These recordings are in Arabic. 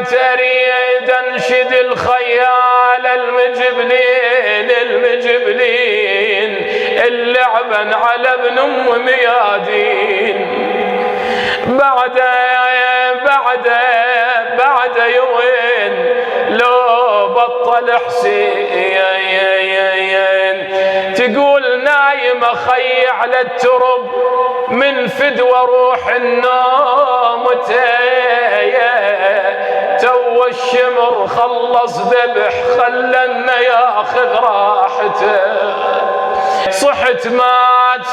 تريد انشد الخيال المجبلين اللعبا على ابن ام ميادين. بعد يوين لو بطل حسين تقول نايم اخي على الترب من فدوى روح النوم تو الشمر خلص ذبح خلنا ياخذ راحته. صحت مات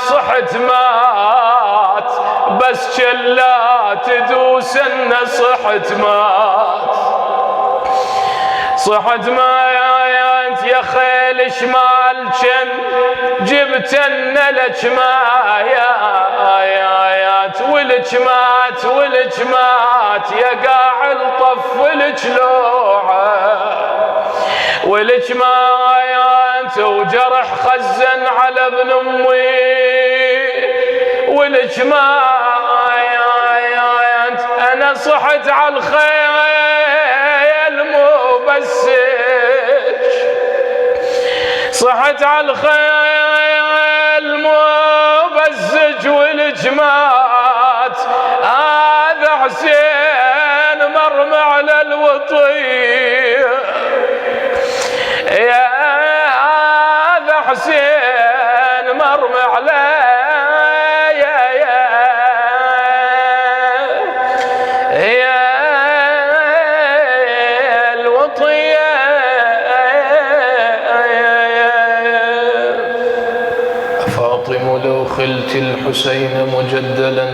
بس كلا تدوس انه صحت مات يا خيل شمال كم جبت لك مايات ولك مات يا قاع الطف ولك لوعه ولك مايات وجرح خزن على ابن امي ولك مايات انا صحت على الخيل مو بسك صحت على الخيل مو بسك ولك مات هذا حسين مرمى على الوطيه يا هذا حسين مرمى على يا الوطيه. فاطم لو خلت الحسين مجدلا